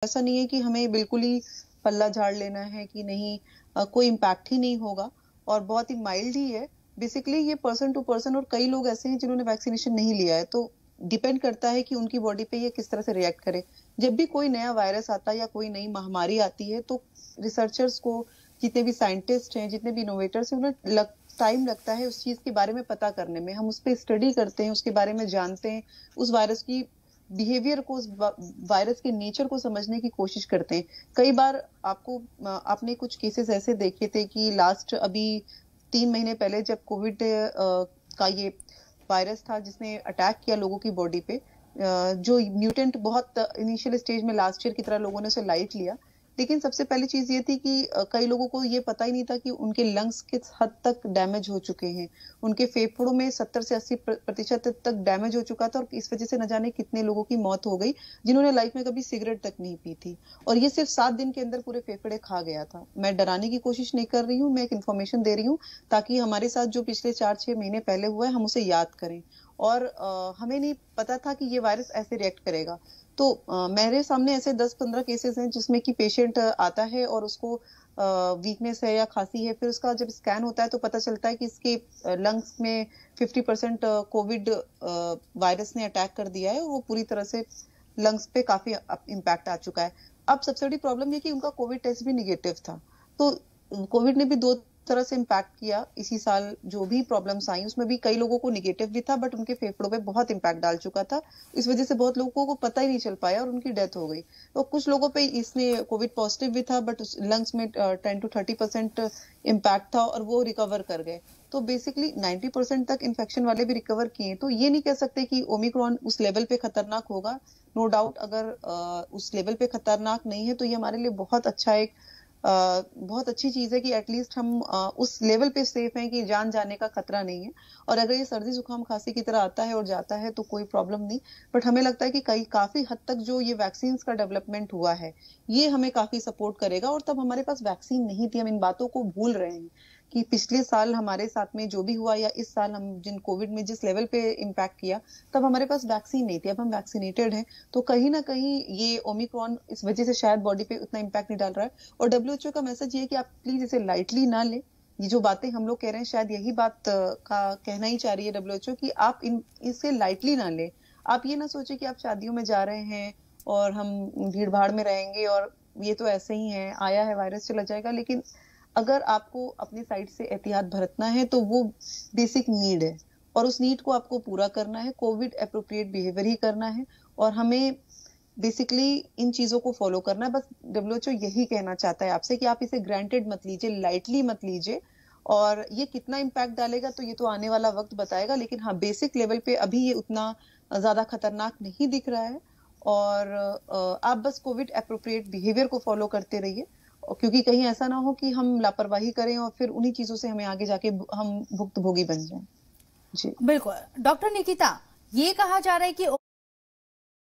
ऐसा नहीं है कि हमें बिल्कुल ही पल्ला झाड़ लेना है कि नहीं, कोई इम्पैक्ट ही नहीं होगा और बहुत ही माइल्ड ही है। बेसिकली ये पर्सन टू पर्सन, और कई लोग ऐसे हैं जिन्होंने वैक्सीनेशन नहीं लिया है, तो डिपेंड करता है कि उनकी बॉडी पे ये किस तरह से रिएक्ट करे। जब भी कोई नया वायरस आता है या कोई नई महामारी आती है, तो रिसर्चर्स को, जितने भी साइंटिस्ट हैं, जितने भी इनोवेटर्स हैं, उन्हें टाइम लगता है उस चीज के बारे में पता करने में। हम उस पर स्टडी करते हैं, उसके बारे में जानते हैं, उस वायरस की बिहेवियर को, उस वायरस के नेचर को समझने की कोशिश करते हैं। कई बार आपने कुछ केसेस ऐसे देखे थे कि लास्ट अभी 3 महीने पहले जब कोविड का ये वायरस था जिसने अटैक किया लोगों की बॉडी पे, जो म्यूटेंट बहुत इनिशियल स्टेज में लास्ट ईयर की तरह लोगों ने उसे लाइट लिया। लेकिन सबसे पहली चीज ये थी कि कई लोगों को ये पता ही नहीं था कि उनके लंग्स किस हद तक डैमेज हो चुके हैं। उनके फेफड़ों में 70 से 80% तक डैमेज हो चुका था, और इस वजह से न जाने कितने लोगों की मौत हो गई जिन्होंने लाइफ में कभी सिगरेट तक नहीं पी थी। और ये सिर्फ 7 दिन के अंदर पूरे फेफड़े खा गया था। मैं डराने की कोशिश नहीं कर रही हूँ, मैं एक इन्फॉर्मेशन दे रही हूँ ताकि हमारे साथ जो पिछले 4-6 महीने पहले हुआ है हम उसे याद करें। और हमें नहीं पता था कि ये वायरस ऐसे रिएक्ट करेगा। तो मेरे सामने ऐसे 10-15 केसेस हैं जिसमें कि पेशेंट आता है और उसको वीकनेस है या खांसी है, फिर उसका जब स्कैन होता है तो पता चलता है कि इसके लंग्स में 50% कोविड वायरस ने अटैक कर दिया है, और वो पूरी तरह से लंग्स पे काफी इम्पैक्ट आ चुका है। अब सबसे बड़ी प्रॉब्लम ये कि उनका कोविड टेस्ट भी निगेटिव था। तो कोविड ने भी दो तरह से इम्पैक्ट किया। इसी साल जो भी प्रॉब्लम्स आई उसमें भी कई लोगों को निगेटिव भी था, बट उनके फेफड़ों पे बहुत इम्पैक्ट डाल चुका था। इस वजह से बहुत लोगों को पता ही नहीं चल पाया और उनकी डेथ हो गई। तो कुछ लोगों पे इसने कोविड पॉजिटिव भी था, बट लंग्स में 10 to 30% इम्पैक्ट था और वो रिकवर कर गए। तो बेसिकली 90% तक इन्फेक्शन वाले भी रिकवर किए। तो ये नहीं कह सकते कि ओमिक्रॉन उस लेवल पे खतरनाक होगा। नो डाउट, अगर उस लेवल पे खतरनाक नहीं है तो ये हमारे लिए बहुत अच्छी चीज है कि एटलीस्ट हम उस लेवल पे सेफ हैं कि जान जाने का खतरा नहीं है। और अगर ये सर्दी जुकाम खांसी की तरह आता है और जाता है तो कोई प्रॉब्लम नहीं। बट हमें लगता है कि काफी हद तक जो ये वैक्सीन का डेवलपमेंट हुआ है ये हमें काफी सपोर्ट करेगा। और तब हमारे पास वैक्सीन नहीं थी, हम इन बातों को भूल रहे हैं कि पिछले साल हमारे साथ में जो भी हुआ, या इस साल हम जिन कोविड में जिस लेवल पे इम्पैक्ट किया, तब हमारे पास वैक्सीन नहीं थी। अब हम वैक्सीनेटेड हैं, तो कहीं ना कहीं ये ओमिक्रॉन इस वजह से शायद बॉडी पे उतना इम्पैक्ट नहीं डाल रहा है। और डब्ल्यूएचओ का मैसेज ये है कि आप प्लीज इसे लाइटली ना लें। ये जो बातें हम लोग कह रहे हैं, शायद यही बात का कहना ही चाह रही है डब्ल्यूएचओ कि आप इसे लाइटली ना लें। आप ये ना सोचे कि आप शादियों में जा रहे हैं और हम भीड़ भाड़ में रहेंगे और ये तो ऐसे ही है, आया है वायरस चला जाएगा। लेकिन अगर आपको अपनी साइड से एहतियात बरतना है तो वो बेसिक नीड है, और उस नीड को आपको पूरा करना है, कोविड एप्रोप्रिएट बिहेवियर ही करना है। और हमें बेसिकली इन चीजों को फॉलो करना है। बस डब्ल्यूएचओ यही कहना चाहता है आपसे कि आप इसे ग्रांटेड मत लीजिए, लाइटली मत लीजिए। और ये कितना इम्पैक्ट डालेगा तो ये तो आने वाला वक्त बताएगा, लेकिन हाँ, बेसिक लेवल पे अभी ये उतना ज्यादा खतरनाक नहीं दिख रहा है। और आप बस कोविड एप्रोप्रिएट बिहेवियर को फॉलो करते रहिए, क्योंकि कहीं ऐसा ना हो कि हम लापरवाही करें और फिर उन्हीं चीजों से हमें आगे जाके हम भुक्तभोगी बन जाएं। जी बिल्कुल। डॉक्टर निकिता, ये कहा जा रहा है कि